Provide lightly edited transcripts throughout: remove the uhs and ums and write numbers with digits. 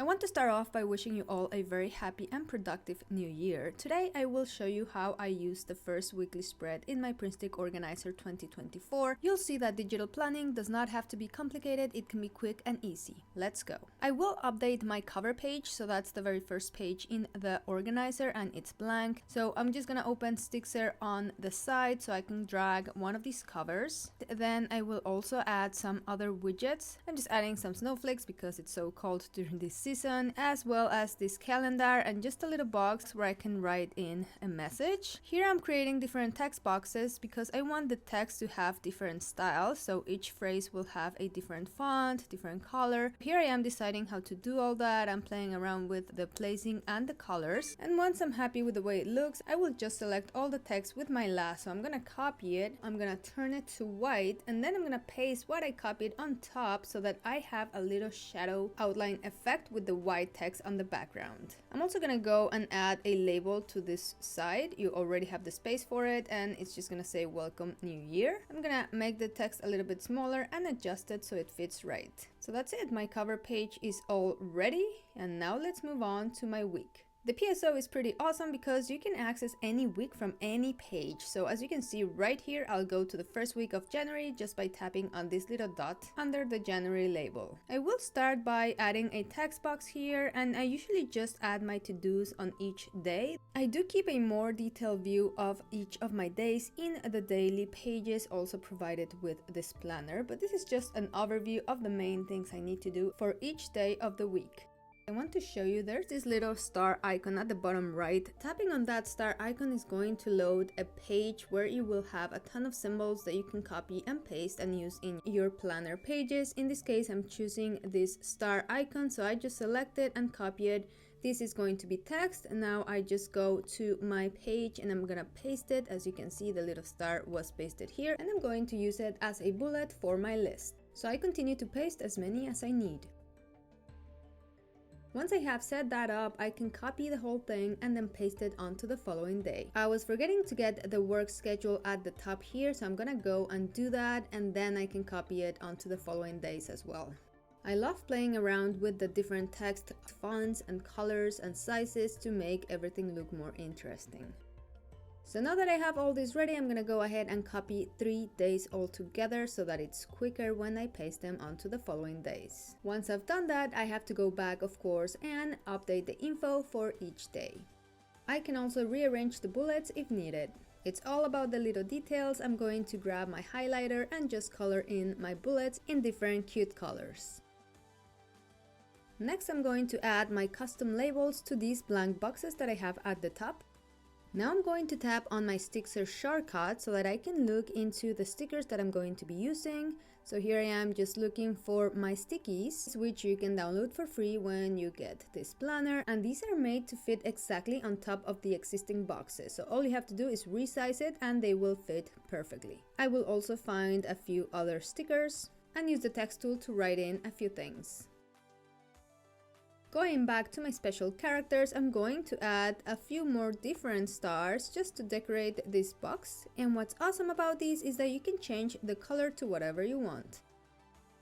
want to start off by wishing you all a very happy and productive new year. Today I will show you how I use the first weekly spread in my PrintStick Organizer 2024. You'll see that digital planning does not have to be complicated, it can be quick and easy. Let's go. I will update my cover page, so that's the very first page in the organizer and it's blank. So I'm just gonna open Stixer on the side so I can drag one of these covers. Then I will also add some other widgets. I'm just adding some snowflakes because it's so cold during this season, as well as this calendar and just a little box where I can write in a message. Here I'm creating different text boxes because I want the text to have different styles, so each phrase will have a different font, different color. Here I am deciding how to do all that. I'm playing around with the placing and the colors, and once I'm happy with the way it looks, I will just select all the text with my lasso. I'm gonna copy it, I'm gonna turn it to white, and then I'm gonna paste what I copied on top so that I have a little shadow outline effect with the white text on the background. I'm also gonna go and add a label to this side. You already have the space for it, and it's just gonna say welcome new year. I'm gonna make the text a little bit smaller and adjust it so it fits right. So that's it, my cover page is all ready, and now let's move on to my week. The PSO is pretty awesome because you can access any week from any page. So as you can see right here, I'll go to the first week of January just by tapping on this little dot under the January label. I will start by adding a text box here, and I usually just add my to-dos on each day. I do keep a more detailed view of each of my days in the daily pages, also provided with this planner, but this is just an overview of the main things I need to do for each day of the week. I want to show you there's this little star icon at the bottom right. Tapping on that star icon is going to load a page where you will have a ton of symbols that you can copy and paste and use in your planner pages. In this case, I'm choosing this star icon, so I just select it and copy it. This is going to be text, and now I just go to my page and I'm gonna paste it. As you can see, the little star was pasted here, and I'm going to use it as a bullet for my list. So I continue to paste as many as I need. Once I have set that up, I can copy the whole thing and then paste it onto the following day. I was forgetting to get the work schedule at the top here, so I'm gonna go and do that, and then I can copy it onto the following days as well. I love playing around with the different text fonts and colors and sizes to make everything look more interesting. So now that I have all this ready, I'm gonna go ahead and copy 3 days all together so that it's quicker when I paste them onto the following days. Once I've done that, I have to go back, of course, and update the info for each day. I can also rearrange the bullets if needed. It's all about the little details. I'm going to grab my highlighter and just color in my bullets in different cute colors. Next, I'm going to add my custom labels to these blank boxes that I have at the top. Now I'm going to tap on my Stixer shortcut so that I can look into the stickers that I'm going to be using. So here I am just looking for my stickies, which you can download for free when you get this planner. And these are made to fit exactly on top of the existing boxes. So all you have to do is resize it and they will fit perfectly. I will also find a few other stickers and use the text tool to write in a few things. Going back to my special characters, I'm going to add a few more different stars just to decorate this box. And what's awesome about these is that you can change the color to whatever you want.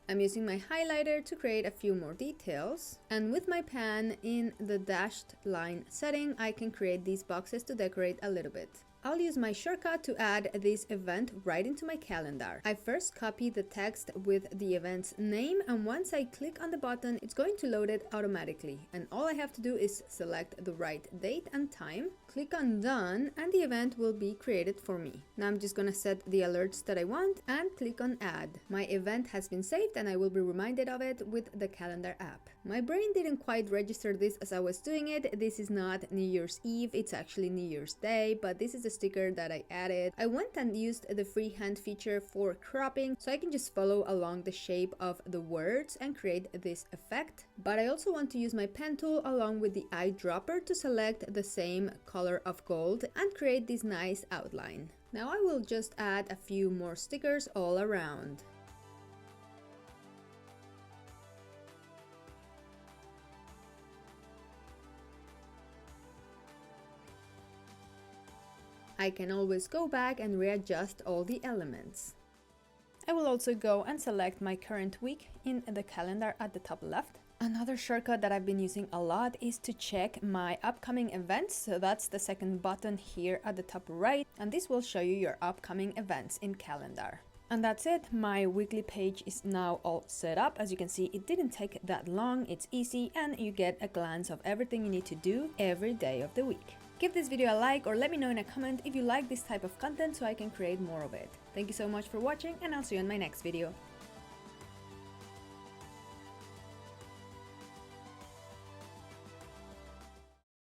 I'm using my highlighter to create a few more details. And with my pen in the dashed line setting, I can create these boxes to decorate a little bit. I'll use my shortcut to add this event right into my calendar. I first copy the text with the event's name, and once I click on the button, it's going to load it automatically. And all I have to do is select the right date and time, click on done, and the event will be created for me. Now I'm just gonna set the alerts that I want and click on add. My event has been saved and I will be reminded of it with the calendar app. My brain didn't quite register this as I was doing it. This is not New Year's Eve, it's actually New Year's Day, but this is a sticker that I added. I went and used the freehand feature for cropping, so I can just follow along the shape of the words and create this effect. But I also want to use my pen tool along with the eyedropper to select the same color of gold and create this nice outline. Now I will just add a few more stickers all around. I can always go back and readjust all the elements. I will also go and select my current week in the calendar at the top left. Another shortcut that I've been using a lot is to check my upcoming events. So that's the second button here at the top right, and this will show you your upcoming events in calendar. And that's it, my weekly page is now all set up. As you can see, it didn't take that long, it's easy, and you get a glance of everything you need to do every day of the week. Give this video a like or let me know in a comment if you like this type of content so I can create more of it. Thank you so much for watching, and I'll see you in my next video.